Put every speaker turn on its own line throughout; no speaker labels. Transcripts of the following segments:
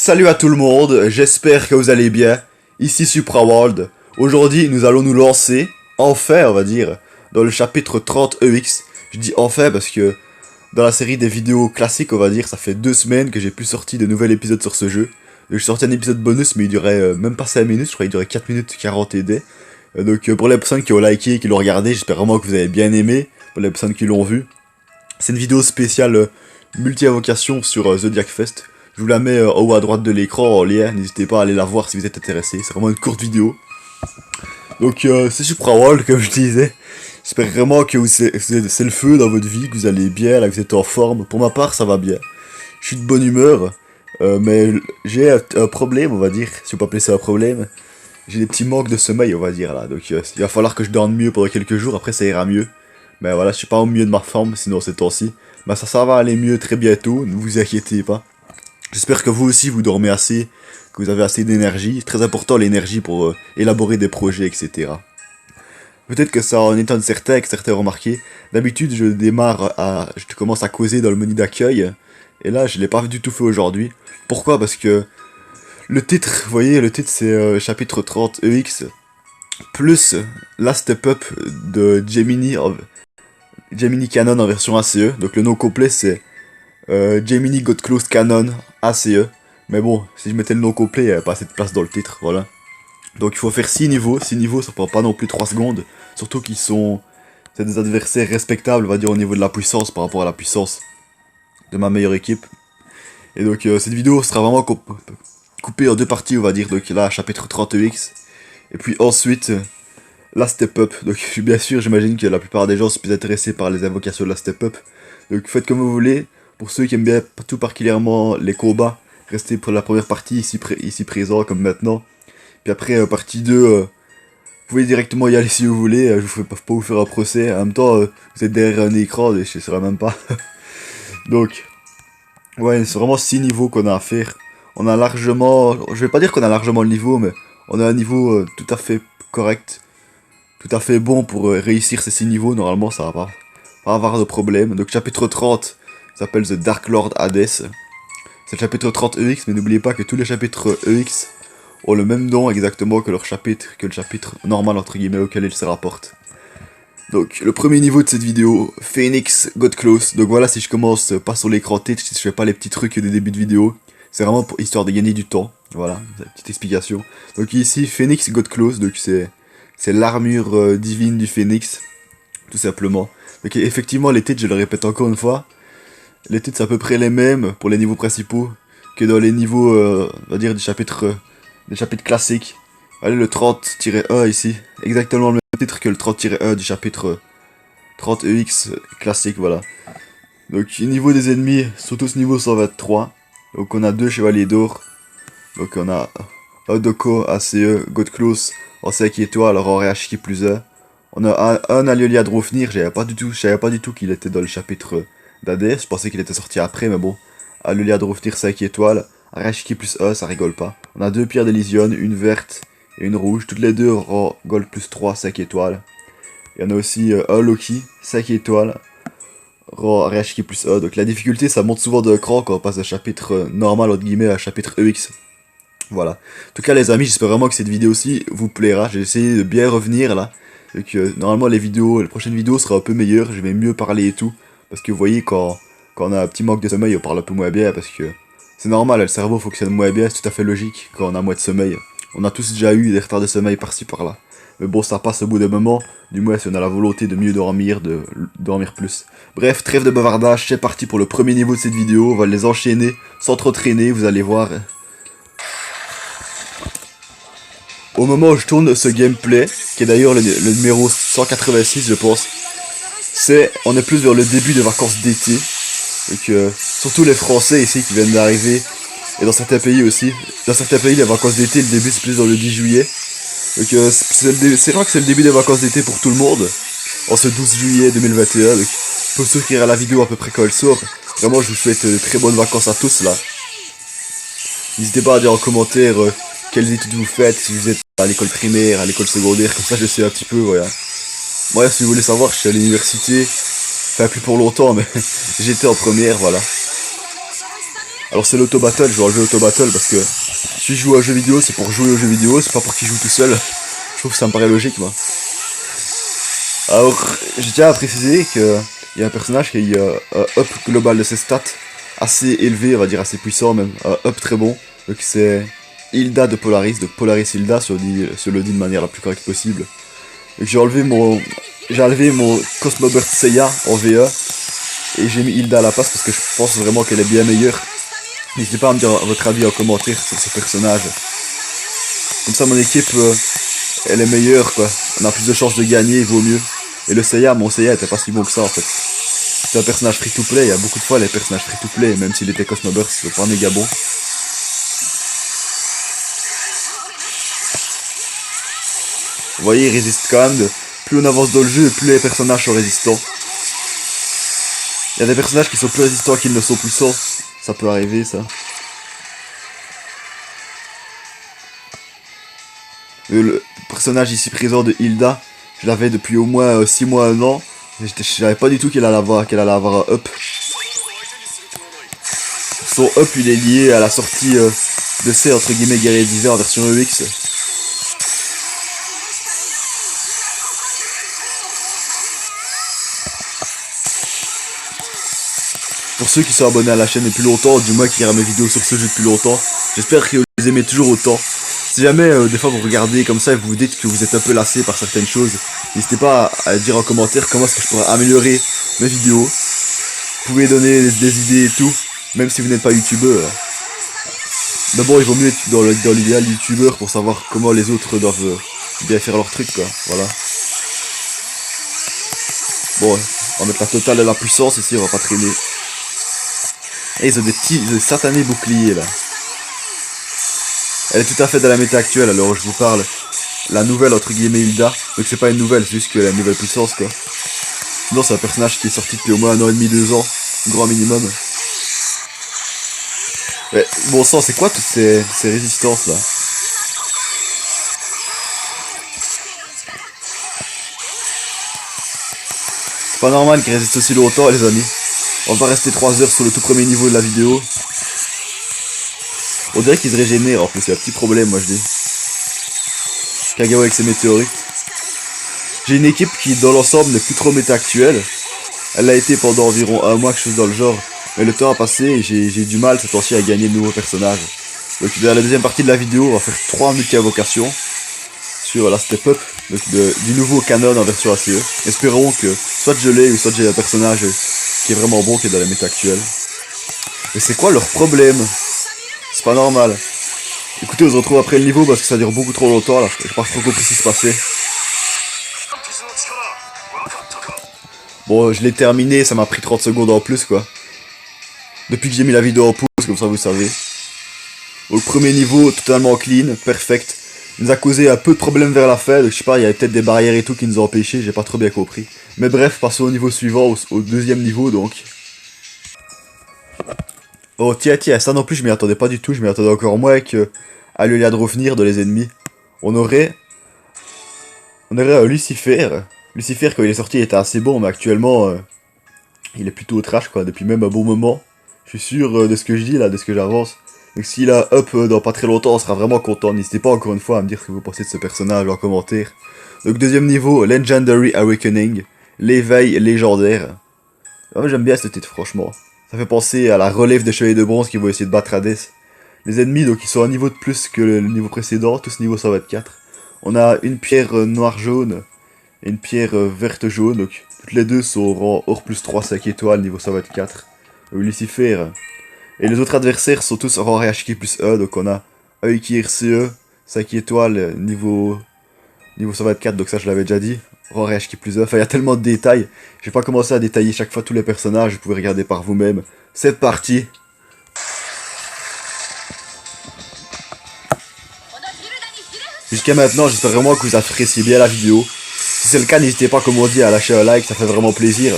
Salut à tout le monde, j'espère que vous allez bien. Ici SupraWorld. Aujourd'hui, nous allons nous lancer, enfin on va dire, dans le chapitre 30 EX. Je dis enfin parce que dans la série des vidéos classiques, on va dire, ça fait 2 semaines que j'ai plus sorti de nouvel épisode sur ce jeu. J'ai sorti un épisode bonus, mais il durait même pas 5 minutes, je crois qu'il durait 4 minutes 40 ED. Donc pour les personnes qui ont liké, qui l'ont regardé, j'espère vraiment que vous avez bien aimé. Pour les personnes qui l'ont vu. C'est une vidéo spéciale multi-invocation sur Zodiac Fest. Je vous la mets en haut à droite de l'écran en lien, n'hésitez pas à aller la voir si vous êtes intéressé, c'est vraiment une courte vidéo. Donc c'est SupraWorld comme je disais, j'espère vraiment que c'est le feu dans votre vie, que vous allez bien, là, que vous êtes en forme. Pour ma part ça va bien, je suis de bonne humeur, mais j'ai un problème on va dire, si on peut appeler ça un problème. J'ai des petits manques de sommeil on va dire là, donc il va falloir que je dorme mieux pendant quelques jours, après ça ira mieux. Mais voilà, je suis pas au mieux de ma forme sinon ces temps-ci. Mais ça va aller mieux très bientôt, ne vous inquiétez pas. J'espère que vous aussi vous dormez assez, que vous avez assez d'énergie. C'est très important l'énergie pour élaborer des projets, etc. Peut-être que ça en étonne certains, que certains ont remarqué. D'habitude je commence à causer dans le menu d'accueil. Et là je l'ai pas du tout fait aujourd'hui. Pourquoi? Parce que le titre, vous voyez, le titre c'est chapitre 30 EX. Plus la step up de Gemini Canon en version ACE. Donc le nom complet c'est Gemini Got Close Canon ACE. Mais bon, si je mettais le nom complet, il n'y avait pas assez de place dans le titre, voilà. Donc il faut faire 6 niveaux. 6 niveaux, ça prend pas non plus 3 secondes. Surtout qu'ils sont... C'est des adversaires respectables, on va dire, au niveau de la puissance, par rapport à la puissance de ma meilleure équipe. Et donc cette vidéo sera vraiment coupée en 2 parties, on va dire. Donc là, chapitre 30X. Et puis ensuite, la step up. Donc bien sûr, j'imagine que la plupart des gens sont plus intéressés par les invocations de la step up. Donc faites comme vous voulez. Pour ceux qui aiment bien tout particulièrement les combats, restez pour la première partie ici présent comme maintenant. Puis après partie 2, vous pouvez directement y aller si vous voulez, je vous fais pas vous faire un procès. En même temps, vous êtes derrière un écran, je ne saurais même pas. Donc, ouais, c'est vraiment 6 niveaux qu'on a à faire. On a largement, je vais pas dire qu'on a largement le niveau, mais on a un niveau tout à fait correct. Tout à fait bon pour réussir ces 6 niveaux, normalement ça va pas avoir de problème. Donc chapitre 30 s'appelle The Dark Lord Hades. C'est le chapitre 30 EX, mais n'oubliez pas que tous les chapitres EX ont le même nom exactement que le chapitre normal entre guillemets auquel ils se rapportent. Donc le premier niveau de cette vidéo, Phoenix Got Close. Donc voilà, si je commence pas sur l'écran titre, si je fais pas les petits trucs des débuts de vidéo, c'est vraiment pour, histoire de gagner du temps. Voilà, petite explication. Donc ici, Phoenix Got Close, donc c'est l'armure divine du Phoenix, tout simplement. Donc effectivement, les titres, je le répète encore une fois, les titres c'est à peu près les mêmes pour les niveaux principaux que dans les niveaux, on va dire, des chapitres classiques. Allez, le 30-1 ici, exactement le même titre que le 30-1 du chapitre 30 EX classique, voilà. Donc niveau des ennemis, sur tout ce niveau 123, donc on a 2 chevaliers d'or, donc on a Odoko, ACE, God Close, en 5 étoiles, alors en RHK plus 1. On a un Aliolia Drofnir, je savais pas du tout qu'il était dans le chapitre d'Hadès, je pensais qu'il était sorti après, mais bon. Aliolia Drofnir 5 étoiles, RHK plus 1, ça rigole pas. On a 2 pierres d'Elysion, une verte et une rouge, toutes les deux en gold plus 3, 5 étoiles. Il y en a aussi un Loki, 5 étoiles, RHK plus 1, donc la difficulté ça monte souvent d'un cran quand on passe d'un chapitre normal entre guillemets à un chapitre EX. Voilà. En tout cas les amis, j'espère vraiment que cette vidéo-ci vous plaira. J'ai essayé de bien revenir là. Donc normalement les prochaines vidéos seront un peu meilleures, je vais mieux parler et tout. Parce que vous voyez quand on a un petit manque de sommeil, on parle un peu moins bien parce que c'est normal, le cerveau fonctionne moins bien, c'est tout à fait logique quand on a moins de sommeil. On a tous déjà eu des retards de sommeil par-ci par-là. Mais bon, ça passe au bout d'un moment, du moins si on a la volonté de mieux dormir, de dormir plus. Bref, trêve de bavardage, c'est parti pour le premier niveau de cette vidéo, on va les enchaîner sans trop traîner, vous allez voir. Au moment où je tourne ce gameplay, qui est d'ailleurs le numéro 186 je pense, on est plus vers le début des vacances d'été. Donc surtout les Français ici qui viennent d'arriver, et dans certains pays aussi. Dans certains pays les vacances d'été, le début c'est plus dans le 10 juillet. Donc c'est vrai que c'est le début des vacances d'été pour tout le monde, en ce 12 juillet 2021. Donc pour ceux qui regardent la vidéo à peu près quand elle sort, vraiment je vous souhaite de très bonnes vacances à tous là. N'hésitez pas à dire en commentaire quelles études vous faites, si vous êtes à l'école primaire, à l'école secondaire, comme ça je sais un petit peu, voilà. Moi, si vous voulez savoir, je suis à l'université, enfin plus pour longtemps, mais j'étais en première, voilà. Alors c'est l'auto-battle, je vais enlever l'auto-battle parce que si je joue à un jeu vidéo, c'est pour jouer au jeu vidéo, c'est pas pour qu'il joue tout seul. Je trouve que ça me paraît logique, moi. Alors, je tiens à préciser que il y a un personnage qui a eu un up global de ses stats assez élevé, on va dire assez puissant même, un up très bon. Donc c'est Hilda de Polaris, donc Polaris Hilda sur le dit de manière la plus correcte possible. Donc j'ai enlevé mon Cosmo Burst Seiya en VE et j'ai mis Hilda à la place parce que je pense vraiment qu'elle est bien meilleure. N'hésitez pas à me dire votre avis en commentaire sur ce personnage. Comme ça mon équipe elle est meilleure quoi, on a plus de chances de gagner, il vaut mieux. Et le Seiya, mon Seiya était pas si bon que ça en fait. C'est un personnage free to play, il y a beaucoup de fois les personnages free to play, même s'il était Cosmo Burst, c'est pas méga bon. Vous voyez, il résiste quand même, plus on avance dans le jeu, plus les personnages sont résistants. Il y a des personnages qui sont plus résistants qu'ils ne sont puissants, ça peut arriver ça. Le personnage ici présent de Hilda, je l'avais depuis au moins 6 mois, 1 an. Je savais pas du tout qu'elle allait avoir un up. Son up il est lié à la sortie de ces entre guillemets guerriers d'hiver en version EX. Pour ceux qui sont abonnés à la chaîne depuis longtemps, du moins qui regardent mes vidéos sur ce jeu depuis longtemps, j'espère que vous les aimez toujours autant. Si jamais des fois vous regardez comme ça et vous vous dites que vous êtes un peu lassé par certaines choses, n'hésitez pas à dire en commentaire comment est-ce que je pourrais améliorer mes vidéos. Vous pouvez donner des idées et tout, même si vous n'êtes pas youtubeur. D'abord il vaut mieux être dans l'idéal youtubeur pour savoir comment les autres doivent bien faire leur truc quoi, voilà. Bon, on va mettre la totale de la puissance ici, on va pas traîner. Et ils ont des satanés boucliers là. Elle est tout à fait dans la méta actuelle, alors je vous parle. La nouvelle entre guillemets Hilda. Donc c'est pas une nouvelle, c'est juste que la nouvelle puissance quoi. Sinon c'est un personnage qui est sorti depuis au moins 1 an et demi, 2 ans. Grand minimum. Mais bon sang, c'est quoi toutes ces résistances là? C'est pas normal qu'ils résistent aussi longtemps les amis. On va rester 3 heures sur le tout premier niveau de la vidéo. On dirait qu'ils se régénèrent en plus, c'est un petit problème moi je dis. Kagawa avec ses météorites. J'ai une équipe qui dans l'ensemble n'est plus trop méta actuelle. Elle l'a été pendant environ 1 mois, quelque chose dans le genre. Mais le temps a passé et j'ai du mal cette fois-ci à gagner de nouveaux personnages. Donc dans la deuxième partie de la vidéo, on va faire 3 multi-invocations sur la step up du nouveau canon en version ACE. Espérons que soit je l'ai ou soit j'ai un personnage qui est vraiment bon qui est dans la méta actuelle. Mais c'est quoi leur problème? C'est pas normal. Écoutez, on se retrouve après le niveau parce que ça dure beaucoup trop longtemps là. J'ai pas trop compris ce qui se passait. Bon, je l'ai terminé, ça m'a pris 30 secondes en plus quoi. Depuis que j'ai mis la vidéo en pause, comme ça vous savez. Au premier niveau, totalement clean, perfect. Il nous a causé un peu de problèmes vers la fin, donc je sais pas, il y avait peut-être des barrières et tout qui nous ont empêchés, j'ai pas trop bien compris. Mais bref, passons au niveau suivant, au deuxième niveau donc. Oh tiens, ça non plus je m'y attendais pas du tout, je m'y attendais encore moins que Alulia de revenir dans les ennemis. On aurait un Lucifer. Lucifer quand il est sorti il était assez bon, mais actuellement il est plutôt trash quoi, depuis même un bon moment. Je suis sûr de ce que je dis là, de ce que j'avance. Donc s'il a up dans pas très longtemps, on sera vraiment content. N'hésitez pas encore une fois à me dire ce que vous pensez de ce personnage en commentaire. Donc deuxième niveau, Legendary Awakening, l'éveil légendaire. Ah, j'aime bien ce titre franchement. Ça fait penser à la relève des chevaliers de bronze qui vont essayer de battre Hades. Les ennemis donc ils sont à un niveau de plus que le niveau précédent, tous niveau 124. On a une pierre noire-jaune et une pierre verte-jaune, donc toutes les deux sont au rang or plus 3 5 étoiles, niveau 124. Lucifer. Et les autres adversaires sont tous rang RHK plus 1, donc on a Aiki RCE, 5 étoiles, niveau 124, donc ça je l'avais déjà dit. Rang RHK plus 1, enfin il y a tellement de détails. Je vais pas commencer à détailler chaque fois tous les personnages, vous pouvez regarder par vous-même. C'est parti. Jusqu'à maintenant, j'espère vraiment que vous appréciez bien la vidéo. Si c'est le cas, n'hésitez pas, comme on dit, à lâcher un like, ça fait vraiment plaisir.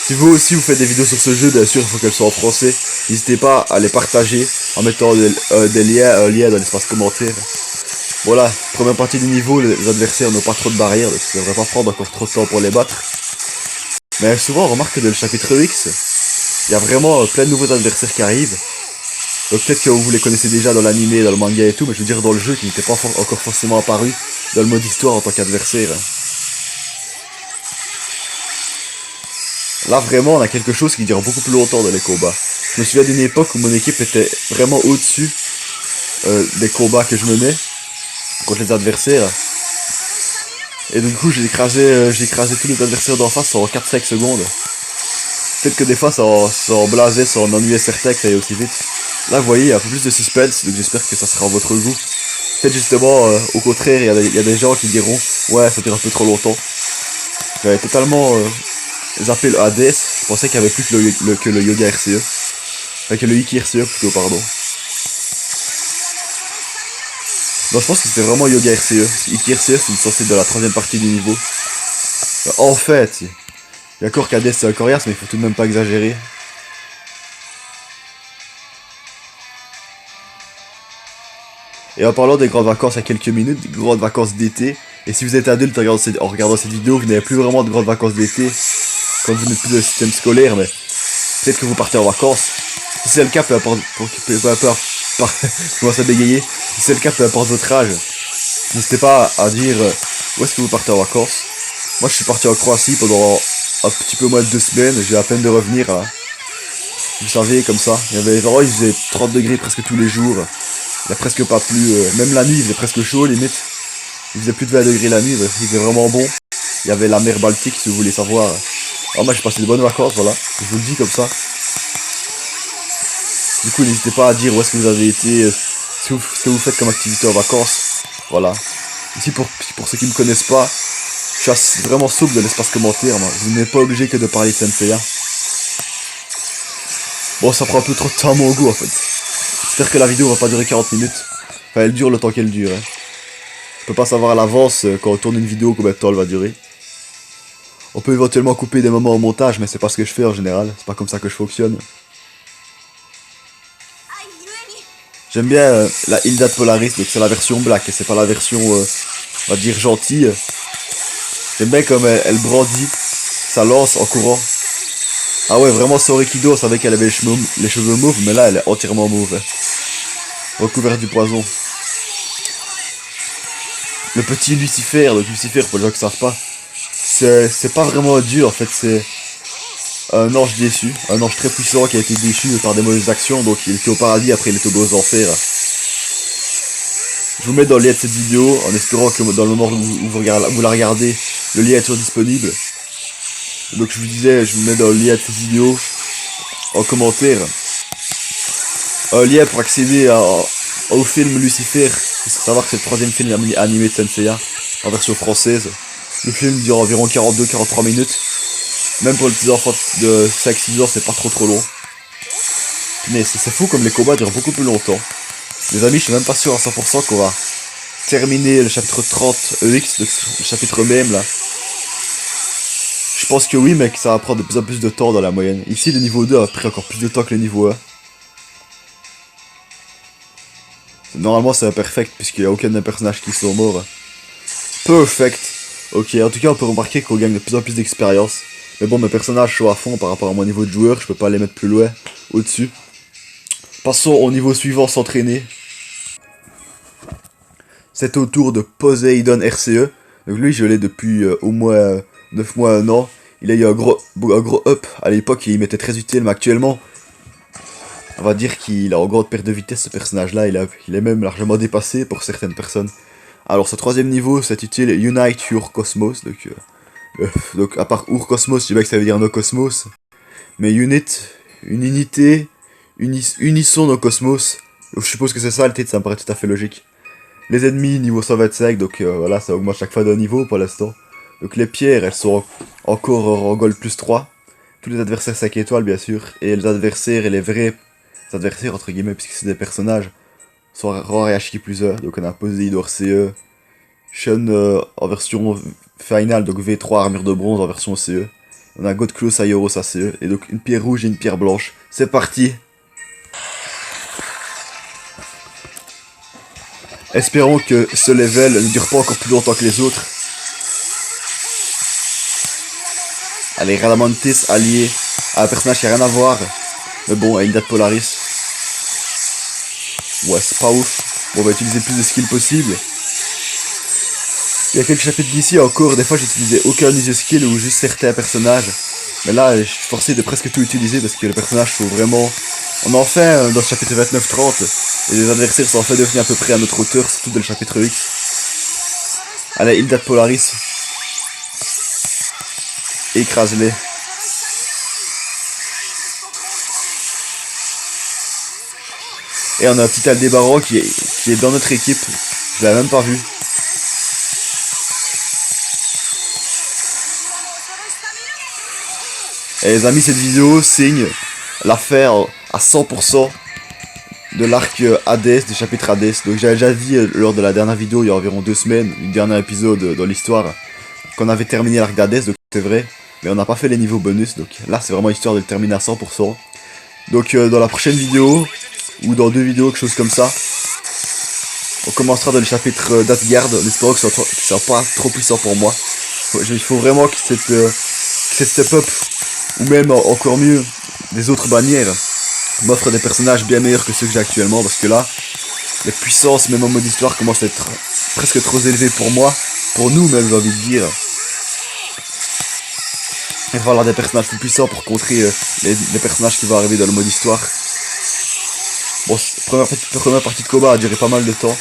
Si vous aussi vous faites des vidéos sur ce jeu, bien sûr, il faut qu'elles soient en français. N'hésitez pas à les partager en mettant des liens, un lien dans l'espace commentaire. Voilà, première partie du niveau, les adversaires n'ont pas trop de barrières, donc ça ne devrait pas prendre encore trop de temps pour les battre. Mais souvent, on remarque que dans le chapitre X, il y a vraiment plein de nouveaux adversaires qui arrivent. Donc peut-être que vous les connaissez déjà dans l'anime, dans le manga et tout, mais je veux dire dans le jeu qui n'était pas encore forcément apparu dans le mode histoire en tant qu'adversaire. Là vraiment on a quelque chose qui dure beaucoup plus longtemps dans les combats. Je me souviens d'une époque où mon équipe était vraiment au-dessus des combats que je menais contre les adversaires. Et du coup j'ai écrasé tous les adversaires d'en face en 4-5 secondes. Peut-être que des fois ça en blasait, ça en ennuyait certains que ça allait aussi vite. Là vous voyez il y a un peu plus de suspense, donc j'espère que ça sera à votre goût. Peut-être justement au contraire il y a des gens qui diront ouais ça dure un peu trop longtemps. J'avais totalement zappé le Hades, je pensais qu'il y avait plus que le Yoga RCE. Enfin que le Iki RCE plutôt pardon. Non je pense que c'était vraiment Yoga RCE. Iki RCE c'est censé être de la troisième partie du niveau. En fait, d'accord qu'Hades c'est un coriace mais il faut tout de même pas exagérer. Et en parlant des grandes vacances à quelques minutes, des grandes vacances d'été, et si vous êtes adulte en regardant cette vidéo, vous n'avez plus vraiment de grandes vacances d'été, comme vous n'êtes plus dans le système scolaire, mais peut-être que vous partez en vacances. Si c'est le cas, peu importe, commence à bégayer, si c'est le cas, peu importe votre âge, n'hésitez pas à dire où est-ce que vous partez en vacances. Moi je suis parti en Croatie pendant un petit peu moins de 2 semaines, j'ai à peine de revenir, hein. Vous savez, comme ça, il faisait 30 degrés presque tous les jours. Il a presque pas plu, même la nuit il faisait presque chaud limite. Il faisait plus de 20 degrés la nuit, il faisait vraiment bon. Il y avait la mer Baltique si vous voulez savoir. Alors moi j'ai passé de bonnes vacances, voilà, je vous le dis comme ça. Du coup n'hésitez pas à dire où est-ce que vous avez été, ce que vous faites comme activité en vacances. Voilà. Ici pour ceux qui me connaissent pas, je suis vraiment souple de l'espace commentaire, moi. Vous n'êtes pas obligé que de parler de Senseiya. Bon ça prend un peu trop de temps à mon goût en fait. J'espère que la vidéo va pas durer 40 minutes. Enfin, elle dure le temps qu'elle dure. Hein. Je peux pas savoir à l'avance quand on tourne une vidéo combien de temps elle va durer. On peut éventuellement couper des moments au montage, mais c'est pas ce que je fais en général. C'est pas comme ça que je fonctionne. J'aime bien la Hilda de Polaris, donc c'est la version black, et c'est pas la version, on va dire, gentille. J'aime bien comme elle brandit sa lance en courant. Ah ouais, vraiment, Sorikido, on savait qu'elle avait les cheveux mauves, mais là, elle est entièrement mauve. Recouverte du poison. Le petit Lucifer, donc Lucifer, pour les gens qui savent pas, c'est pas vraiment un dieu, en fait, c'est un ange déçu. Un ange très puissant qui a été déchu par des mauvaises actions, donc il était au paradis, après il était aux enfers. Je vous mets dans le lien de cette vidéo, en espérant que dans le moment où vous la regardez, le lien est toujours disponible. Donc je vous disais, je vous mets dans le lien de cette vidéo en commentaire un lien pour accéder au film Lucifer. Il faut savoir que c'est le 3ème film animé de Senseiya en version française. Le film dure environ 42-43 minutes. Même pour les petits enfants de 5-6 ans, c'est pas trop long. Mais c'est fou comme les combats durent beaucoup plus longtemps. Les amis, je suis même pas sûr à 100% qu'on va terminer le chapitre 30 EX, le chapitre même là. Je pense que oui, mais que ça va prendre de plus en plus de temps dans la moyenne. Ici, le niveau 2 a pris encore plus de temps que le niveau 1. Normalement, c'est imperfect, puisqu'il n'y a aucun des personnages qui sont morts. Perfect. Ok, en tout cas, on peut remarquer qu'on gagne de plus en plus d'expérience. Mais bon, mes personnages sont à fond par rapport à mon niveau de joueur, je peux pas les mettre plus loin, au-dessus. Passons au niveau suivant, s'entraîner. C'est au tour de Poseidon RCE. Donc lui, je l'ai depuis au moins 9 mois, 1 an. Il a eu un gros up à l'époque et il m'était très utile, mais actuellement, on va dire qu'il a en grande perte de vitesse ce personnage-là. Il est même largement dépassé pour certaines personnes. Alors, ce 3ème niveau, c'est utile Unite Your Cosmos. Donc à part Ur Cosmos, je sais pas que ça veut dire no Cosmos. Mais une unité, unissons nos cosmos. Je suppose que c'est ça le titre, ça me paraît tout à fait logique. Les ennemis niveau 125, donc voilà, ça augmente chaque fois d'un niveau pour l'instant. Donc les pierres, elles sont encore en gold plus 3. Tous les adversaires 5 étoiles bien sûr. Et les adversaires et les vrais adversaires entre guillemets, puisque c'est des personnages, sont en Reashi plus 1. Donc on a Poseidon RCE, Shun en version finale, donc V3 armure de bronze en version CE. On a Godclaw Sayoros ACE, et donc une pierre rouge et une pierre blanche. C'est parti! Espérons que ce level ne dure pas encore plus longtemps que les autres. Allez, Radamantis allié à un personnage qui a rien à voir. Mais bon, Hilda de Polaris. Ouais, c'est pas ouf. Bon, on va utiliser plus de skills possible. Il y a quelques chapitres d'ici encore, des fois j'utilisais aucun des skills ou juste certains personnages. Mais là, je suis forcé de presque tout utiliser parce que le personnage faut vraiment... On en fait dans ce chapitre 29-30. Et les adversaires sont en fait devenus à peu près à notre hauteur, surtout dans le chapitre X. Allez, Hilda de Polaris. Écrase-les. Et on a un petit Aldébaran qui est dans notre équipe. Je l'avais même pas vu. Et les amis, cette vidéo signe l'affaire à 100% de l'arc Hades, du chapitre Hades. Donc j'avais déjà dit lors de la dernière vidéo, il y a environ 2 semaines, une dernier épisode dans l'histoire, qu'on avait terminé l'arc d'Hades, donc c'est vrai. Mais on n'a pas fait les niveaux bonus, donc là c'est vraiment histoire de le terminer à 100%. Donc dans la prochaine vidéo, ou dans 2 vidéos, quelque chose comme ça, on commencera dans le chapitre d'Asgard, en espérant que ce soit pas trop puissant pour moi. Il faut vraiment que cette step-up, ou même encore mieux, des autres bannières, m'offrent des personnages bien meilleurs que ceux que j'ai actuellement, parce que là, les puissances, même en mode histoire, commencent à être presque trop élevées pour moi, pour nous même, j'ai envie de dire. Il va falloir des personnages plus puissants pour contrer les personnages qui vont arriver dans le mode histoire. Bon, première partie de combat a duré pas mal de temps.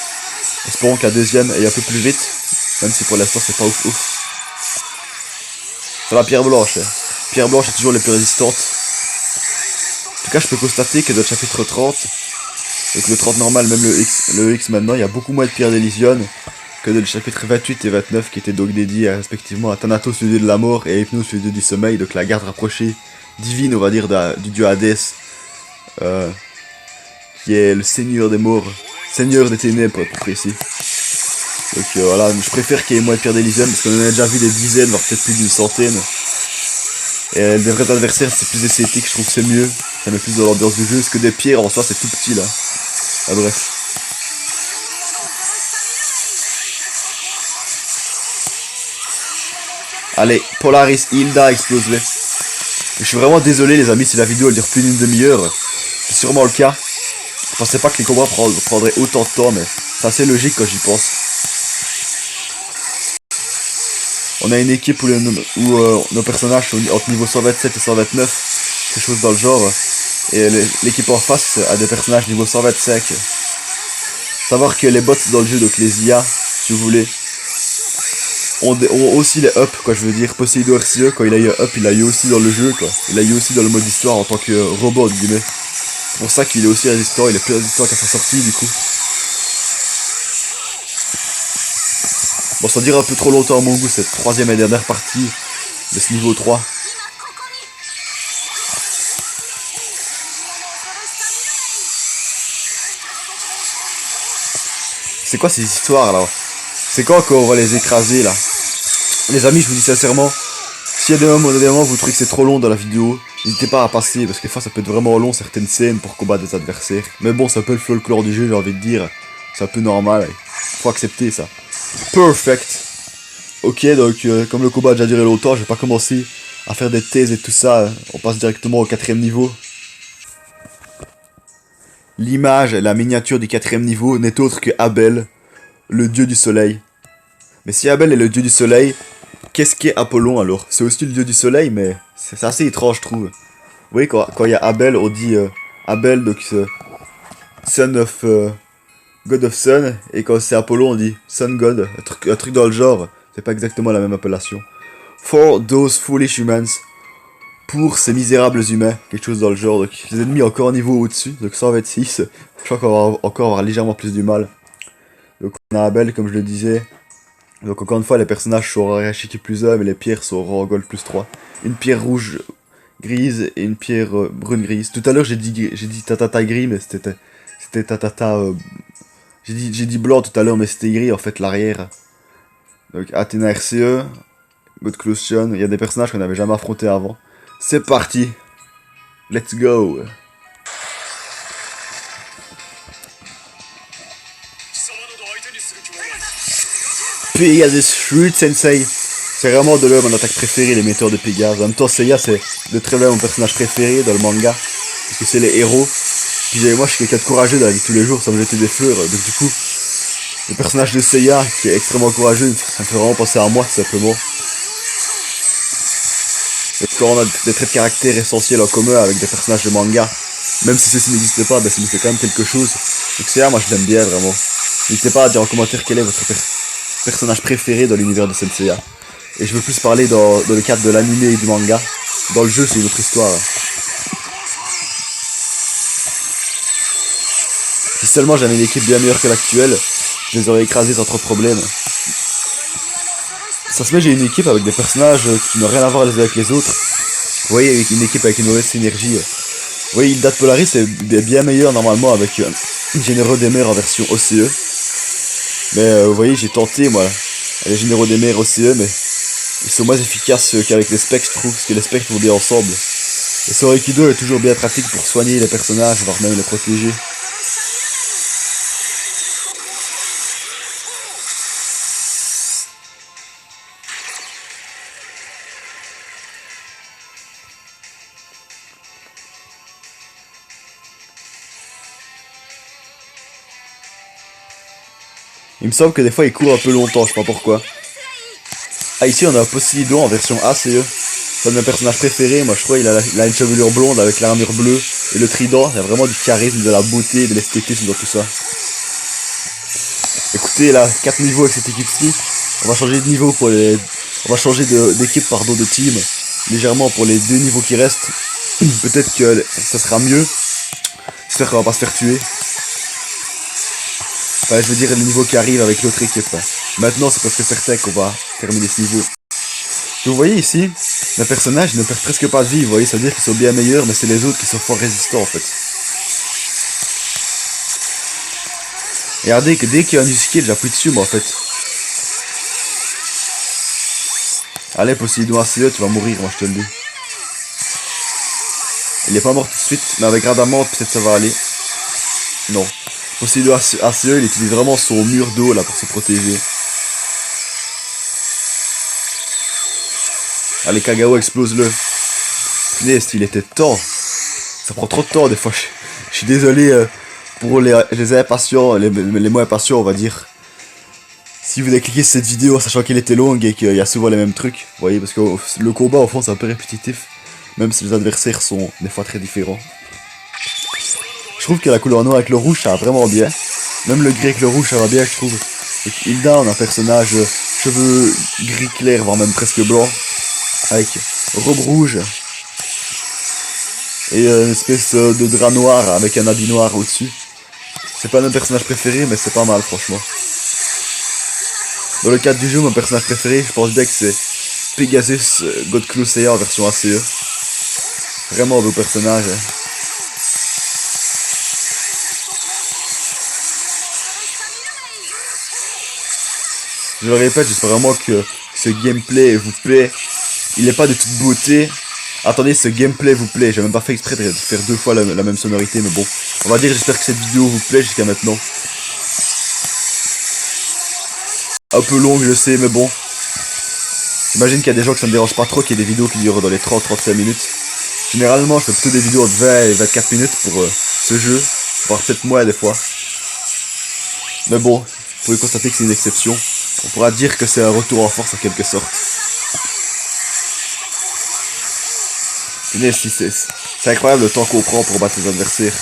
Espérons qu'à deuxième aille un peu plus vite, même si pour l'instant c'est pas ouf. C'est la pierre blanche. Pierre blanche est toujours les plus résistantes. En tout cas, je peux constater que dans le chapitre 30, donc le 30 normal, même le X maintenant, il y a beaucoup moins de pierres d'Elysion que dans le chapitre 28 et 29 qui étaient donc dédiés respectivement à Thanatos, le dieu de la mort, et Hypnos, le dieu du sommeil, donc la garde rapprochée divine, on va dire, du dieu Hadès, qui est le seigneur des morts, seigneur des ténèbres pour être plus précis. Donc voilà, je préfère qu'il y ait moins de pierres d'Elysion parce qu'on en a déjà vu des dizaines, voire peut-être plus d'une centaine. Et les vrais adversaires, c'est plus esthétique, je trouve que c'est mieux. Ça met plus dans l'ambiance du jeu, parce que des pierres en soi c'est tout petit là. Ah bref. Allez, Polaris, Hilda, explose-les. Je suis vraiment désolé les amis si la vidéo elle dure plus d'une demi-heure. C'est sûrement le cas. Je pensais pas que les combats prendraient autant de temps, mais c'est assez logique quand j'y pense. On a une équipe où nos personnages sont entre niveau 127 et 129, quelque chose dans le genre. Et l'équipe en face a des personnages niveau 125. Savoir que les bots dans le jeu, donc les IA, si vous voulez, ont aussi les ups, quoi, je veux dire. Poséidon RCE, quand il a eu un up, il l'a eu aussi dans le jeu, quoi. Il l'a eu aussi dans le mode histoire en tant que robot, entre guillemets. C'est pour ça qu'il est aussi résistant, il est plus résistant qu'à sa sortie, du coup. Bon, ça dure un peu trop longtemps à mon goût, cette troisième et dernière partie de ce niveau 3. C'est quoi ces histoires là? C'est quand qu'on va les écraser là? Les amis, je vous dis sincèrement, s'il y a des moments où vous trouvez que c'est trop long dans la vidéo, n'hésitez pas à passer, parce que des fois ça peut être vraiment long certaines scènes pour combattre des adversaires. Mais bon, c'est un peu le folklore du jeu, j'ai envie de dire. C'est un peu normal, faut accepter ça. Perfect. Ok, donc comme le combat a déjà duré longtemps, je vais pas commencer à faire des thèses et tout ça. On passe directement au 4ème niveau. L'image, la miniature du 4ème niveau n'est autre que Abel, le dieu du soleil. Mais si Abel est le dieu du soleil, qu'est-ce qu'est Apollon alors? C'est aussi le dieu du soleil, mais c'est assez étrange, je trouve. Vous voyez, quand il y a Abel, on dit Abel, donc son of God of Sun, et quand c'est Apollon, on dit Sun God, un truc dans le genre. C'est pas exactement la même appellation. For those foolish humans. Pour ces misérables humains. Quelque chose dans le genre. Donc les ennemis encore un niveau au-dessus. Donc 126. Je crois qu'on va encore avoir légèrement plus du mal. Donc on a Abel, comme je le disais. Donc encore une fois, les personnages sont Rashiki plus 1, mais les pierres sont Gold plus 3. Une pierre rouge grise et une pierre brune grise. Tout à l'heure j'ai dit tatata gris, mais c'était tatata... j'ai dit blanc tout à l'heure, mais c'était gris en fait l'arrière. Donc Athena RCE, God Clotion, il y a des personnages qu'on n'avait jamais affrontés avant. C'est parti. Let's go. Pegasus Fruit Sensei. C'est vraiment de là mon attaque préférée, les metteurs de Pégase. En même temps, Seiya, c'est de très loin mon personnage préféré dans le manga. Parce que c'est les héros. Puis moi, je suis quelqu'un de courageux dans la vie de tous les jours, ça me jeter des fleurs. Donc du coup, le personnage de Seiya, qui est extrêmement courageux, ça me fait vraiment penser à moi, tout simplement. Et quand on a des traits de caractère essentiels en commun avec des personnages de manga, même si ceci n'existe pas, ben ça nous fait quand même quelque chose. Donc Seiya, moi je l'aime bien, vraiment. N'hésitez pas à dire en commentaire quel est votre personnage préféré dans l'univers de Saint Seiya. Et je veux plus parler dans le cadre de l'anime et du manga. Dans le jeu, c'est une autre histoire. Si seulement j'avais une équipe bien meilleure que l'actuelle, je les aurais écrasés sans trop de problèmes. Ça se met, j'ai une équipe avec des personnages qui n'ont rien à voir les uns avec les autres. Vous voyez, une équipe avec une mauvaise synergie. Vous voyez, Hilda de Polaris est bien meilleur normalement avec Généraux des Mers en version OCE. Mais vous voyez, j'ai tenté moi, les Généraux des Mers OCE, mais ils sont moins efficaces qu'avec les specs, je trouve, parce que les specs vont bien ensemble. Et son Aikido est toujours bien pratique pour soigner les personnages, voire même les protéger. Il me semble que des fois il court un peu longtemps, je sais pas pourquoi. Ah, ici on a Poséidon en version ACE. C'est un de mes personnages préférés, moi je crois il a une chevelure blonde avec l'armure bleue et le trident. Il y a vraiment du charisme, de la beauté, de l'esthétisme dans tout ça. Écoutez là, 4 niveaux avec cette équipe-ci. On va changer de niveau pour les... On va changer d'équipe, pardon, de team. Légèrement pour les 2 niveaux qui restent. Peut-être que ça sera mieux. J'espère qu'on va pas se faire tuer. Enfin, je veux dire le niveau qui arrive avec l'autre équipe. Maintenant, c'est presque certain qu'on va terminer ce niveau. Vous voyez ici, mes personnages ne perdent presque pas de vie. Vous voyez, ça veut dire qu'ils sont bien meilleurs, mais c'est les autres qui sont fort résistants en fait. Regardez que dès qu'il y a un du skill, j'appuie dessus moi en fait. Allez, Poséidon ACE, tu vas mourir, moi je te le dis. Il est pas mort tout de suite, mais avec Radamante, peut-être ça va aller. Non. Poséidon ACE, il utilise vraiment son mur d'eau là pour se protéger. Allez, Kagao, explose-le. Punaise, il était temps. Ça prend trop de temps des fois. Je suis désolé pour les impatients, les moins impatients, on va dire. Si vous avez cliqué sur cette vidéo en sachant qu'elle était longue et qu'il y a souvent les mêmes trucs, vous voyez, parce que le combat au fond c'est un peu répétitif. Même si les adversaires sont des fois très différents. Je trouve que la couleur noire avec le rouge ça va vraiment bien. Même le gris avec le rouge ça va bien, je trouve. Et Hilda, on a un personnage cheveux gris clair, voire même presque blanc. Avec robe rouge. Et une espèce de drap noir avec un habit noir au-dessus. C'est pas mon personnage préféré, mais c'est pas mal franchement. Dans le cadre du jeu, mon personnage préféré, je pense bien que c'est Pegasus God Claw Seiya en version ACE. Vraiment beau personnage. Je le répète, j'espère vraiment que ce gameplay vous plaît. Il n'est pas de toute beauté. Attendez, ce gameplay vous plaît. J'ai même pas fait exprès de faire 2 fois la même sonorité, mais bon. On va dire, j'espère que cette vidéo vous plaît jusqu'à maintenant. Un peu longue, je sais, mais bon. J'imagine qu'il y a des gens que ça ne dérange pas trop qu'il y ait des vidéos qui durent dans les 30-35 minutes. Généralement, je fais plutôt des vidéos de 20 et 24 minutes pour ce jeu. Voire peut-être moins des fois. Mais bon, vous pouvez constater que c'est une exception. On pourra dire que c'est un retour en force en quelque sorte. Mais si c'est incroyable le temps qu'on prend pour battre les adversaires.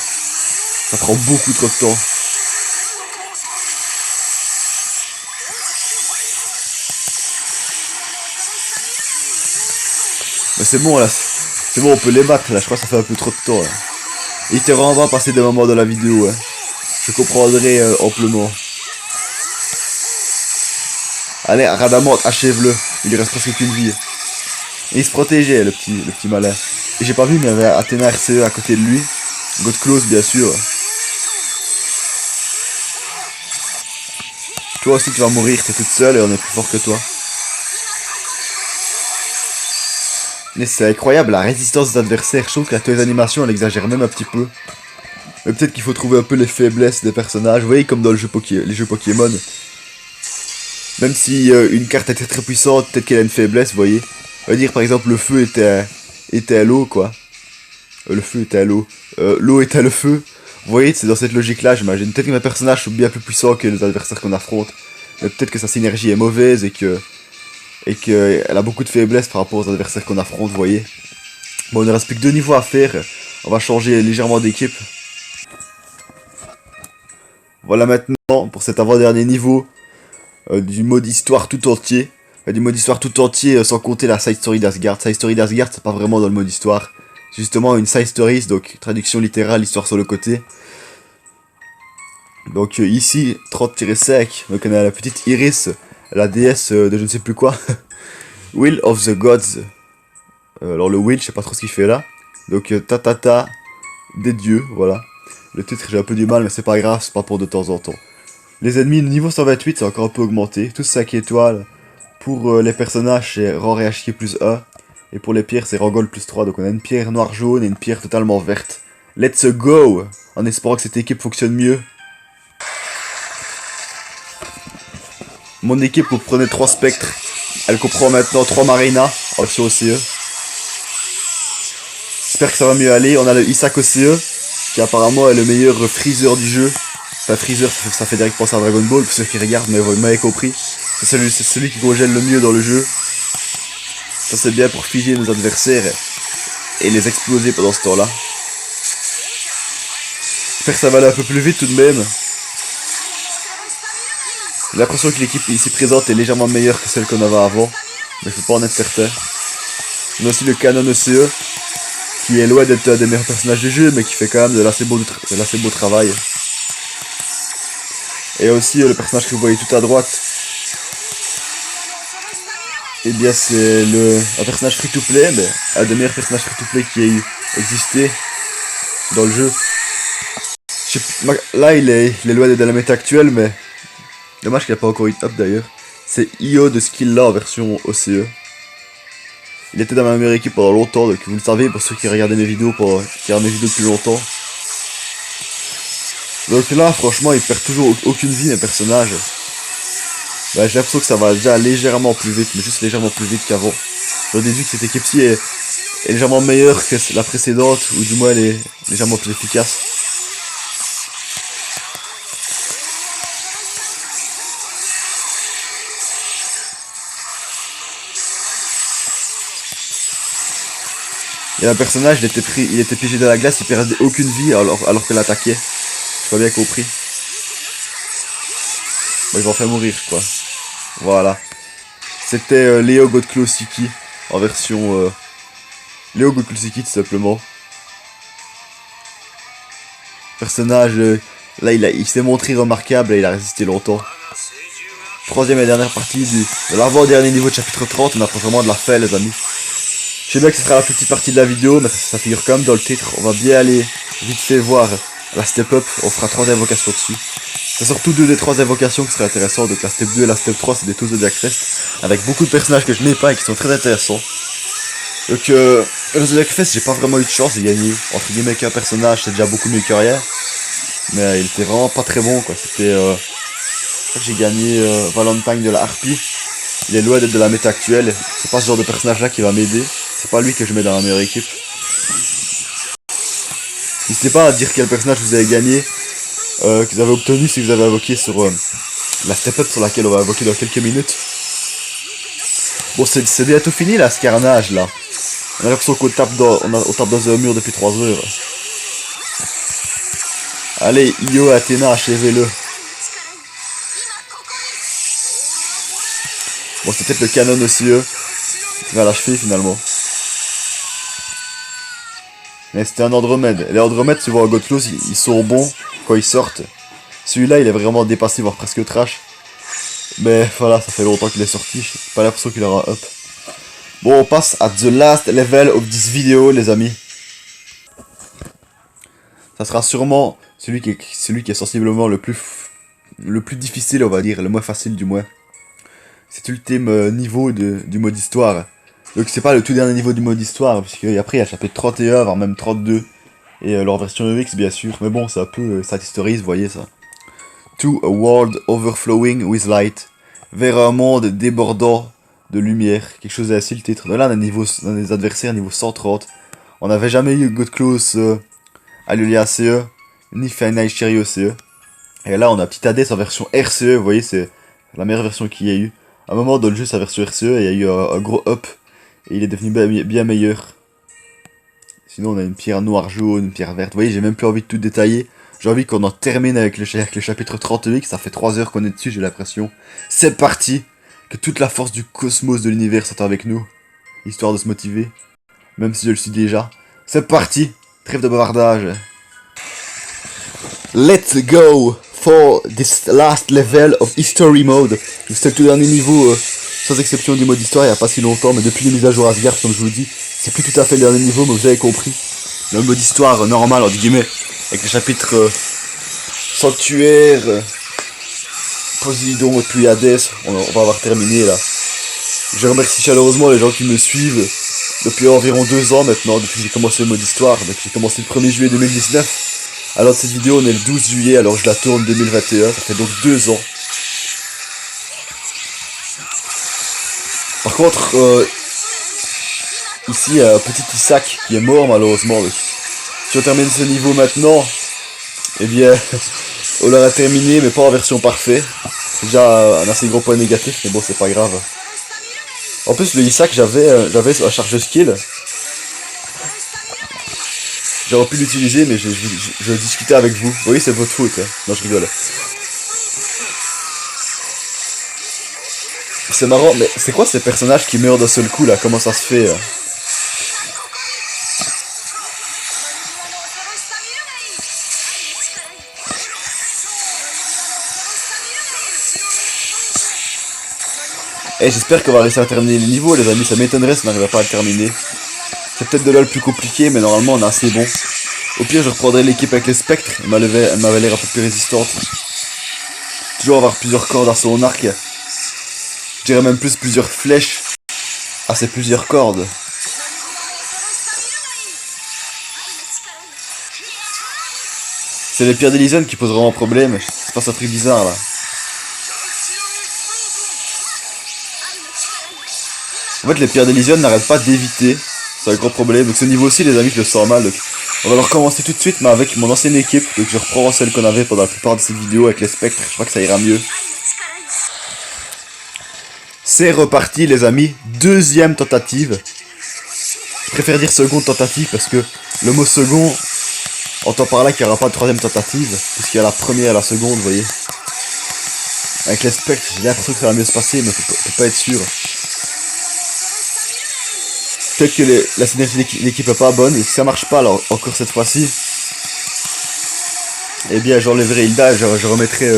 Ça prend beaucoup trop de temps. Mais c'est bon là, c'est bon, on peut les battre là, je crois que ça fait un peu trop de temps là. Il était vraiment pas passer des moments dans la vidéo, hein. Je comprendrai amplement. Allez, Radamante, achève-le. Il lui reste presque qu'une vie. Et il se protégeait, le petit malin. Et j'ai pas vu, mais il y avait Athéna RCE à côté de lui. God Close, bien sûr. Toi aussi, tu vas mourir, t'es toute seule et on est plus fort que toi. Mais c'est incroyable, la résistance des adversaires. Je trouve que les animations, elle exagère même un petit peu. Mais peut-être qu'il faut trouver un peu les faiblesses des personnages. Vous voyez, comme dans les jeux Pokémon. Même si une carte était très puissante, peut-être qu'elle a une faiblesse, vous voyez. On va dire par exemple le feu était à l'eau, quoi. Le feu était à l'eau. L'eau était à le feu. Vous voyez, c'est dans cette logique-là, j'imagine. Peut-être que mes personnages sont bien plus puissants que les adversaires qu'on affronte. Mais peut-être que sa synergie est mauvaise et que elle a beaucoup de faiblesses par rapport aux adversaires qu'on affronte, vous voyez. Bon, il ne reste plus que 2 niveaux à faire. On va changer légèrement d'équipe. Voilà maintenant pour cet avant-dernier niveau du mode histoire tout entier. Du mode histoire tout entier sans compter la side story d'Asgard. Side story d'Asgard, c'est pas vraiment dans le mode histoire. C'est justement une side story, donc traduction littérale, histoire sur le côté. Donc ici, 30-5, donc on a la petite Iris, la déesse de je ne sais plus quoi. Will of the Gods. Alors le Will, je sais pas trop ce qu'il fait là. Donc Tatata des dieux, voilà. Le titre j'ai un peu du mal, mais c'est pas grave, c'est pas pour de temps en temps. Les ennemis, niveau 128, c'est encore un peu augmenté. Tous 5 étoiles. Pour les personnages, c'est rang et HQ plus 1. Et pour les pierres, c'est rang gold plus 3. Donc on a une pierre noire-jaune et une pierre totalement verte. Let's go! En espérant que cette équipe fonctionne mieux. Mon équipe comprenait 3 spectres. Elle comprend maintenant 3 Marina, option OCE. J'espère que ça va mieux aller. On a le Isaac OCE, qui apparemment est le meilleur freezer du jeu. Enfin, freezer, ça fait direct penser à Dragon Ball, pour ceux qui regardent, mais vous m'avez compris. C'est celui qui congèle le mieux dans le jeu. Ça c'est bien pour figer nos adversaires et les exploser pendant ce temps-là. J'espère que ça va aller un peu plus vite tout de même. J'ai l'impression que l'équipe ici présente est légèrement meilleure que celle qu'on avait avant, mais je peux pas en être certain. On a aussi le Canon OCE, qui est loin d'être un des meilleurs personnages du jeu, mais qui fait quand même de l'assez beau travail. Et aussi le personnage que vous voyez tout à droite. Et bien c'est un personnage free-to-play, mais un des meilleurs personnages free-to-play qui ait existé dans le jeu. Là il est loin d'être dans la méta actuelle, mais dommage qu'il n'a pas encore eu up d'ailleurs. C'est Io de Skilla en version OCE. Il était dans ma meilleure équipe pendant longtemps, donc vous le savez pour ceux qui regardaient mes vidéos, qui regardent mes vidéos depuis longtemps. Donc là franchement il perd toujours aucune vie mes personnages. Bah, j'ai l'impression que ça va déjà légèrement plus vite, mais juste légèrement plus vite qu'avant. Je déduis que cette équipe-ci est légèrement meilleure que la précédente, ou du moins elle est légèrement plus efficace. Et un personnage, il était piégé dans la glace, il perdait aucune vie alors qu'elle attaquait. J'ai pas bien compris. Bon, ils vont faire mourir, je crois. Voilà. C'était Leo Godklosiki en version Leo Godklosiki tout simplement. Personnage, là il s'est montré remarquable et il a résisté longtemps. Troisième et dernière partie de l'avant-dernier niveau de chapitre 30, on apprend vraiment de la fin les amis. Je sais bien que ce sera la plus petite partie de la vidéo, mais ça figure quand même dans le titre. On va bien aller vite fait voir la step up, on fera 3 invocations dessus. C'est surtout 2 des 3 invocations qui seraient intéressantes, donc la step 2 et la step 3 c'est des tools de Jackfest, avec beaucoup de personnages que je n'ai pas et qui sont très intéressants. Donc le Zodiac Fest, j'ai pas vraiment eu de chance de gagner, entre guillemets qu'un personnage c'est déjà beaucoup mieux que rien. Mais il était vraiment pas très bon quoi, c'était... j'ai gagné Valentine de la Harpie. Il est loin d'être de la méta actuelle, c'est pas ce genre de personnage là qui va m'aider, c'est pas lui que je mets dans la meilleure équipe. N'hésitez pas à dire quel personnage vous avez gagné, que vous avez obtenu si vous avez invoqué sur la step-up sur laquelle on va invoquer dans quelques minutes. Bon, c'est bientôt fini là, ce carnage là. On a l'impression qu'on tape dans un mur depuis 3 heures. Allez, Io, Athéna, achevez-le. Bon, c'est peut-être le canon aussi, eux, qui va l'achever finalement. Mais c'était un Andromède. Les Andromèdes, tu vois, en Godclose, ils sont bons quand ils sortent. Celui-là, il est vraiment dépassé, voire presque trash. Mais voilà, ça fait longtemps qu'il est sorti. J'ai pas l'impression qu'il aura up. Bon, on passe à the last level of this video, les amis. Ça sera sûrement celui qui est sensiblement le plus difficile, on va dire, le moins facile du moins. C'est l'ultime niveau du mode histoire. Donc c'est pas le tout dernier niveau du mode histoire, puisque après il y a le chapitre 31, voire même 32, et leur version EX bien sûr, mais bon c'est un peu sad stories, vous voyez ça. To a world overflowing with light, vers un monde débordant de lumière. Quelque chose ainsi le titre. Donc là, on a des adversaires niveau 130. On n'avait jamais eu God Close à l'ULACE, ni Final Cherry OCE. Et là, on a Petit Hades en version RCE, vous voyez, c'est la meilleure version qu'il y a eu. À un moment, dans le jeu, sa version RCE, et il y a eu un gros up, et il est devenu bien meilleur. Sinon, on a une pierre noire jaune, une pierre verte. Vous voyez, j'ai même plus envie de tout détailler. J'ai envie qu'on en termine avec le chapitre 30X. Ça fait 3 heures qu'on est dessus, j'ai l'impression. C'est parti! Que toute la force du cosmos de l'univers soit avec nous. Histoire de se motiver. Même si je le suis déjà. C'est parti! Trêve de bavardage. Let's go for this last level of History Mode. C'est le tout dernier niveau, sans exception du mode histoire, il n'y a pas si longtemps, mais depuis les mises à jour Asgard, comme je vous dis, c'est plus tout à fait le dernier niveau, mais vous avez compris. Le mode histoire normal, entre guillemets, avec les chapitres sanctuaire, Poséidon et puis Hadès, on va avoir terminé là. Je remercie chaleureusement les gens qui me suivent depuis environ 2 ans maintenant, depuis que j'ai commencé le mode histoire, depuis que j'ai commencé le 1er juillet 2019. Alors cette vidéo on est le 12 juillet, alors je la tourne 2021, ça fait donc 2 ans. Par contre, ici il y a un petit Isaac qui est mort malheureusement. Donc, si on termine ce niveau maintenant, eh bien, on l'aura terminé mais pas en version parfaite. C'est déjà un assez gros point négatif, mais bon c'est pas grave. En plus le Isaac j'avais un charge skill. J'aurais pu l'utiliser, mais je discutais avec vous. Vous voyez, c'est votre faute. Hein. Non, je rigole. C'est marrant, mais c'est quoi ces personnages qui meurent d'un seul coup, là? Comment ça se fait Et j'espère qu'on va réussir à terminer les niveaux, les amis. Ça m'étonnerait si on n'arrivait pas à le terminer. C'est peut-être de là le plus compliqué, mais normalement, on est assez bon. Au pire, je reprendrai l'équipe avec les spectres. Elle m'avait l'air un peu plus résistante. Toujours avoir plusieurs cordes à son arc. Je dirais même plus plusieurs flèches à ces plusieurs cordes. C'est les pierres d'Elysion qui posent vraiment problème. C'est pas un truc bizarre là. En fait, les pierres d'Elysion n'arrêtent pas d'éviter. C'est un gros problème. Donc ce niveau-ci, les amis, je le sens mal. Donc, on va le recommencer tout de suite, mais avec mon ancienne équipe. Donc je reprends celle qu'on avait pendant la plupart de ces vidéos avec les spectres. Je crois que ça ira mieux. C'est reparti, les amis. Deuxième tentative. Je préfère dire seconde tentative parce que le mot second entend par là qu'il n'y aura pas de troisième tentative. Puisqu'il y a la première et la seconde, vous voyez. Avec les spectres, j'ai l'impression que ça va mieux se passer, mais on peut pas être sûr. Peut-être que la synergie de l'équipe est pas bonne, et si ça marche pas alors encore cette fois-ci, eh bien j'enlèverai Hilda et je remettrai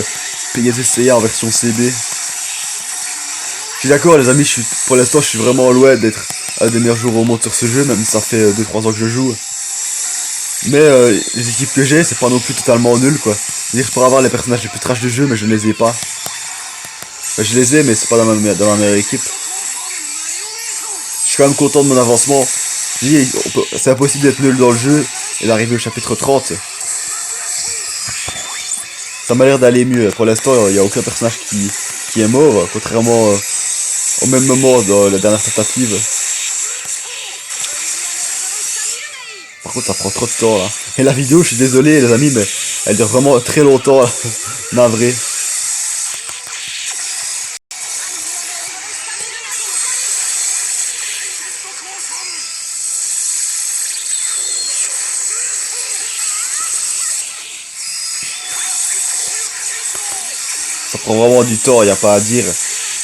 Pegasus Seiya en version CB. Je suis d'accord les amis, pour l'instant je suis vraiment loin d'être un des meilleurs joueurs au monde sur ce jeu, même si ça fait 2-3 ans que je joue. Mais les équipes que j'ai, c'est pas non plus totalement nul quoi. C'est-à-dire je pourrais avoir les personnages les plus trash du jeu, mais je ne les ai pas. Enfin, je les ai, mais c'est pas dans ma meilleure équipe. Je suis quand même content de mon avancement. C'est impossible d'être nul dans le jeu et d'arriver au chapitre 30. Ça m'a l'air d'aller mieux. Pour l'instant, il n'y a aucun personnage qui est mort, contrairement au même moment dans la dernière tentative. Par contre, ça prend trop de temps là. Et la vidéo, je suis désolé les amis, mais elle dure vraiment très longtemps. Navré. Ça prend vraiment du temps, y a pas à dire.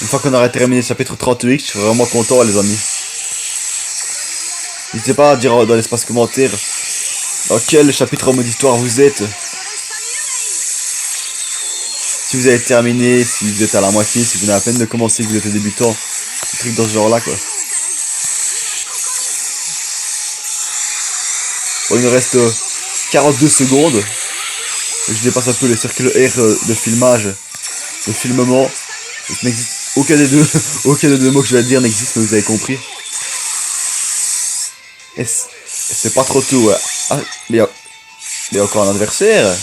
Une fois qu'on aura terminé le chapitre 30X, je serai vraiment content les amis. N'hésitez pas à dire dans l'espace commentaire dans quel chapitre en mode histoire vous êtes. Si vous avez terminé, si vous êtes à la moitié, si vous venez à peine de commencer, que vous êtes débutant. Des trucs dans ce genre là quoi. Bon, il nous reste 42 secondes. Je dépasse un peu le cercle R de filmage. Le filmement, n'existe aucun des deux mots que je vais dire n'existe, mais vous avez compris. Et c'est pas trop tôt, ouais. Ah, mais il y a encore un adversaire.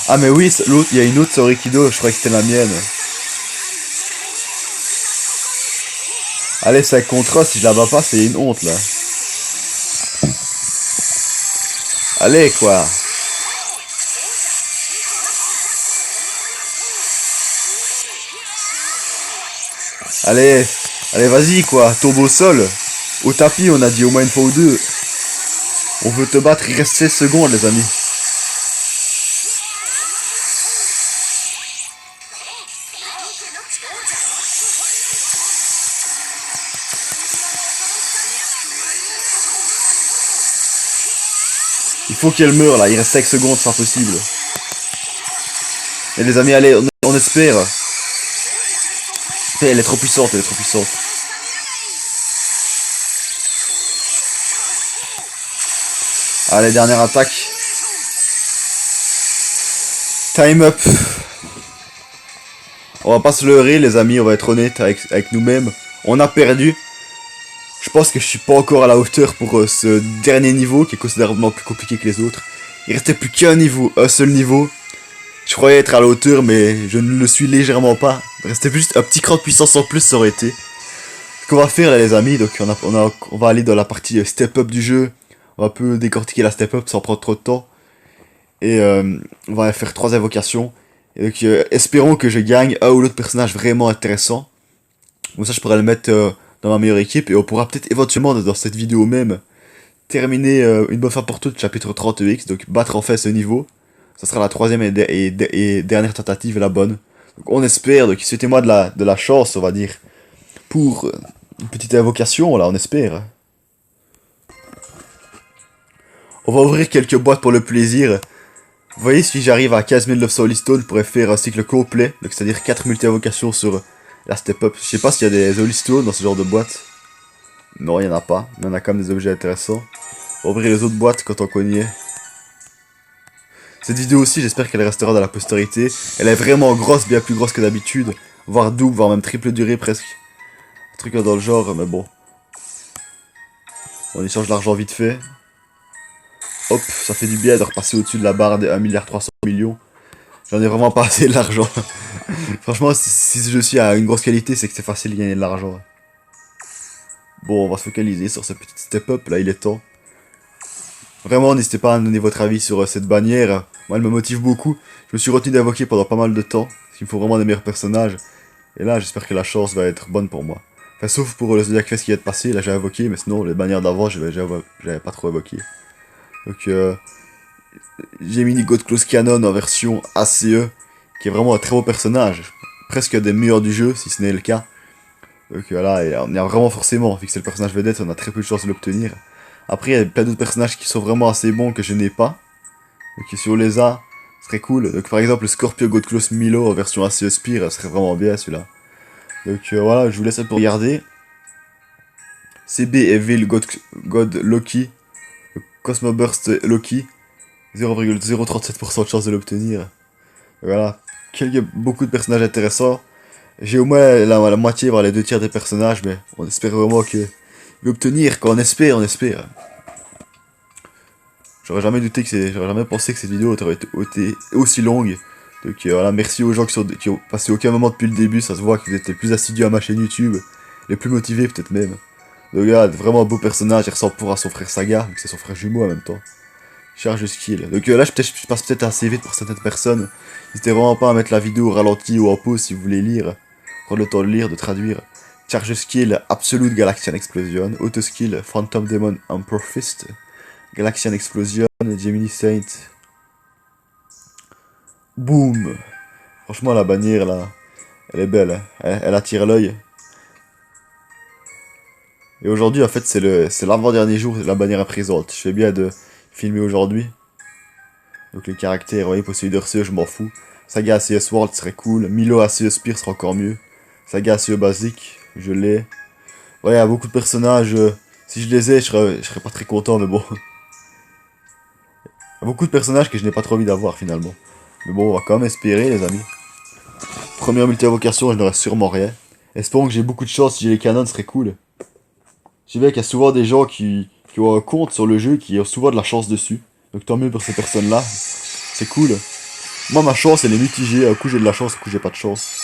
Ah mais oui, l'autre, il y a une autre Sorikido, je croyais que c'était la mienne. Allez, 5 contre 1, si je la bats pas, c'est une honte, là. Allez, quoi. Allez, allez, vas-y, quoi. Tombe au sol. Au tapis, on a dit au moins une fois ou deux. On veut te battre, il reste 16 secondes, les amis. Il faut qu'elle meure, là. Il reste 5 secondes, c'est impossible. Et les amis, allez, on espère. Elle est trop puissante, elle est trop puissante. Allez, dernière attaque. Time up. On va pas se leurrer, les amis, on va être honnête avec nous-mêmes. On a perdu. Je pense que je suis pas encore à la hauteur pour ce dernier niveau, qui est considérablement plus compliqué que les autres. Il restait plus qu'un niveau, un seul niveau. Je croyais être à la hauteur, mais je ne le suis légèrement pas. Il restait juste un petit cran de puissance en plus, ça aurait été. Ce qu'on va faire là, les amis, donc on va aller dans la partie step up du jeu. On va un peu décortiquer la step up sans prendre trop de temps. Et on va faire 3 invocations. Et donc espérons que je gagne un ou l'autre personnage vraiment intéressant. Comme ça je pourrais le mettre dans ma meilleure équipe. Et on pourra peut-être éventuellement dans cette vidéo même terminer une bonne fois pour toutes chapitre 30X. Donc battre enfin ce niveau. Ça sera la 3e et dernière tentative, la bonne. Donc on espère, donc souhaitez-moi de la chance on va dire. Pour une petite invocation là, on espère. On va ouvrir quelques boîtes pour le plaisir. Vous voyez, si j'arrive à 15 900 Holy Stones, je pourrais faire un cycle complet, donc c'est-à-dire 4 multi-invocations sur la step-up. Je sais pas s'il y a des Holy Stones dans ce genre de boîte. Non, il y en a pas, mais on a quand même des objets intéressants. On va ouvrir les autres boîtes quand on connaît. Cette vidéo aussi, j'espère qu'elle restera dans la postérité. Elle est vraiment grosse, bien plus grosse que d'habitude, voire double, voire même triple durée presque. Un truc dans le genre, mais bon. On échange l'argent vite fait. Hop, ça fait du bien de repasser au-dessus de la barre des 1,3 milliard. J'en ai vraiment pas assez de l'argent. Franchement, si je suis à une grosse qualité, c'est que c'est facile de gagner de l'argent. Bon, on va se focaliser sur ce petit step-up, là, il est temps. Vraiment, n'hésitez pas à me donner votre avis sur cette bannière. Moi, elle me motive beaucoup. Je me suis retenu d'invoquer pendant pas mal de temps, parce qu'il me faut vraiment des meilleurs personnages. Et là, j'espère que la chance va être bonne pour moi. Enfin, sauf pour le Zodiac Fest qui vient de passer, là j'ai invoqué, mais sinon, les bannières d'avant, j'avais pas trop invoqué. Donc, j'ai mis God Close Cannon en version ACE, qui est vraiment un très beau personnage. Presque des meilleurs du jeu, si ce n'est le cas. Donc voilà, on y a vraiment forcément, vu que c'est le personnage vedette, on a très peu de chances de l'obtenir. Après, il y a plein d'autres personnages qui sont vraiment assez bons que je n'ai pas. Donc si on les a, ce serait cool. Donc par exemple, le Scorpio God Close Milo en version ACE Spear, serait vraiment bien celui-là. Donc voilà, je vous laisse un peu regarder. CB Evil God Loki, Cosmo Burst Loki, 0,037% de chance de l'obtenir. Voilà, beaucoup de personnages intéressants. J'ai au moins la moitié, voire les 2 tiers des personnages, mais on espère vraiment que l'obtenir, quand on espère, on espère. J'aurais jamais pensé que cette vidéo aurait été aussi longue. Donc voilà, merci aux gens qui ont passé aucun moment depuis le début, ça se voit que vous êtes les plus assidus à ma chaîne YouTube, les plus motivés peut-être même. Donc regarde, vraiment un beau personnage, il ressemble pour à son frère Saga, vu que c'est son frère jumeau en même temps. Charge de skill. Donc là, je passe peut-être assez vite pour certaines personnes. N'hésitez vraiment pas à mettre la vidéo au ralenti ou en pause si vous voulez lire. Prendre le temps de lire, de traduire. Charge skill, Absolute Galaxian Explosion. Auto skill, Phantom Demon Emperor Fist. Galaxian Explosion, Gemini Saint. Boom. Franchement, la bannière là, elle est belle. Hein. Elle attire l'œil. Et aujourd'hui, en fait, c'est l'avant-dernier jour, la bannière est présente. Je fais bien de filmer aujourd'hui. Donc les caractères, vous voyez, Poseidon ACE, je m'en fous. Saga ACS World serait cool. Milo ACE Spear serait encore mieux. Saga ACE Basic, je l'ai. Ouais, il y a beaucoup de personnages. Si je les ai, je serais pas très content, mais bon. Il y a beaucoup de personnages que je n'ai pas trop envie d'avoir finalement. Mais bon, on va quand même espérer, les amis. Première multi-invocation, je n'aurai sûrement rien. Espérons que j'ai beaucoup de chance, si j'ai les canons, ce serait cool. J'ai vu qu'il y a souvent des gens qui ont un compte sur le jeu, qui ont souvent de la chance dessus. Donc tant mieux pour ces personnes-là. C'est cool. Moi, ma chance, elle est mitigée. Un coup, j'ai de la chance, un coup, j'ai pas de chance.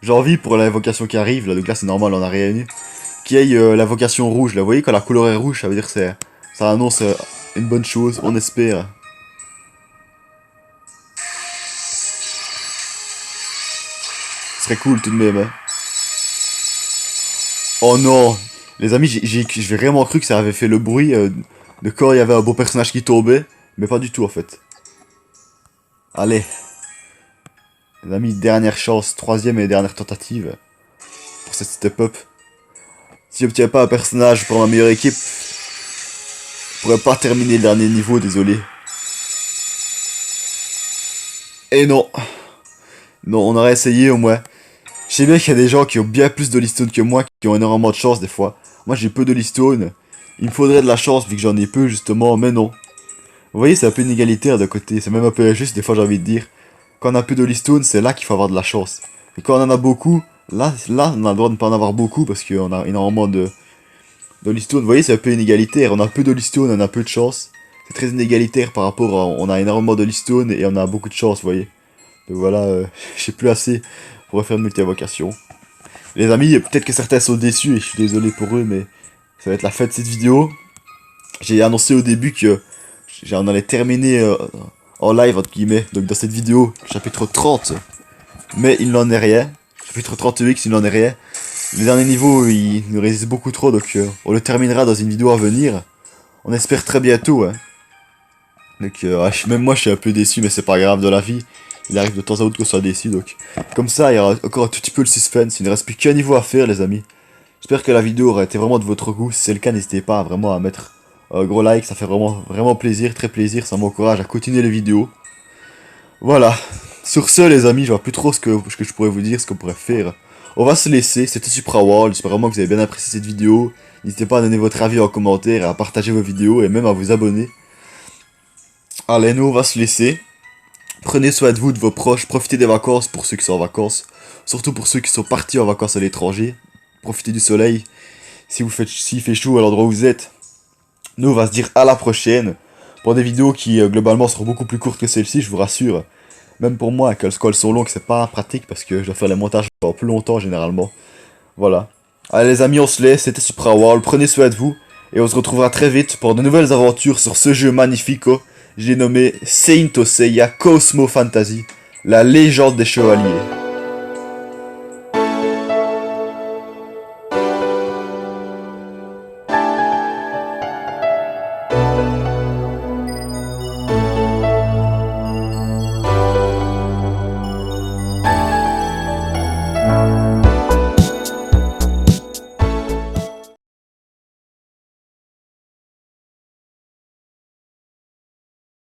J'ai envie pour l'invocation qui arrive, là, donc là c'est normal, on a rien eu. Qu'il y ait l'invocation rouge, là, vous voyez quand la couleur est rouge, ça veut dire que ça annonce une bonne chose, on espère. Ce serait cool tout de même, hein. Oh non! Les amis, j'ai vraiment cru que ça avait fait le bruit de quand il y avait un beau personnage qui tombait, mais pas du tout en fait. Allez. Les amis, dernière chance, troisième et dernière tentative pour cette step-up. Si j'obtiens pas un personnage pour ma meilleure équipe, je pourrais pas terminer le dernier niveau, désolé. Et non. Non, on aurait essayé au moins. Je sais bien qu'il y a des gens qui ont bien plus de listone que moi, qui ont énormément de chance des fois. Moi j'ai peu de listone. Il me faudrait de la chance vu que j'en ai peu justement, mais non. Vous voyez, c'est un peu inégalitaire de côté, c'est même un peu injuste des fois j'ai envie de dire. Quand on a peu de listone, c'est là qu'il faut avoir de la chance. Et quand on en a beaucoup, là on a le droit de ne pas en avoir beaucoup parce qu'on a énormément de listone. Vous voyez, c'est un peu inégalitaire. On a peu de listone, on a peu de chance. C'est très inégalitaire par rapport à... On a énormément de listone et on a beaucoup de chance, vous voyez. Donc voilà, j'ai plus assez pour refaire une multi-invocation. Les amis, peut-être que certains sont déçus et je suis désolé pour eux, mais ça va être la fin de cette vidéo. J'ai annoncé au début que on allait terminer en live, entre guillemets, donc dans cette vidéo, chapitre 30. Mais il n'en est rien. Chapitre 30X, il n'en est rien. Le dernier niveau, il nous résiste beaucoup trop, donc on le terminera dans une vidéo à venir. On espère très bientôt, hein. Donc, même moi, je suis un peu déçu, mais c'est pas grave dans la vie. Il arrive de temps à autre qu'on soit déçu, donc... Comme ça, il y aura encore un tout petit peu le suspense. Il ne reste plus qu'un niveau à faire, les amis. J'espère que la vidéo aura été vraiment de votre goût. Si c'est le cas, n'hésitez pas vraiment à mettre un gros like. Ça fait vraiment plaisir, très plaisir. Ça m'encourage à continuer les vidéos. Voilà. Sur ce, les amis, je vois plus trop ce que je pourrais vous dire, ce qu'on pourrait faire. On va se laisser. C'était Supra World. J'espère vraiment que vous avez bien apprécié cette vidéo. N'hésitez pas à donner votre avis en commentaire, à partager vos vidéos et même à vous abonner. Allez, nous, on va se laisser. Prenez soin de vous, de vos proches, profitez des vacances pour ceux qui sont en vacances, surtout pour ceux qui sont partis en vacances à l'étranger. Profitez du soleil, s'il fait chaud à l'endroit où vous êtes. Nous on va se dire à la prochaine, pour des vidéos qui globalement seront beaucoup plus courtes que celle-ci, je vous rassure. Même pour moi, quand elles sont longues, c'est pas pratique parce que je dois faire les montages pendant plus longtemps généralement. Voilà. Allez les amis, on se laisse, c'était Supra World, prenez soin de vous, et on se retrouvera très vite pour de nouvelles aventures sur ce jeu magnifique. J'ai nommé Saint Seiya Cosmo Fantasy, la légende des chevaliers.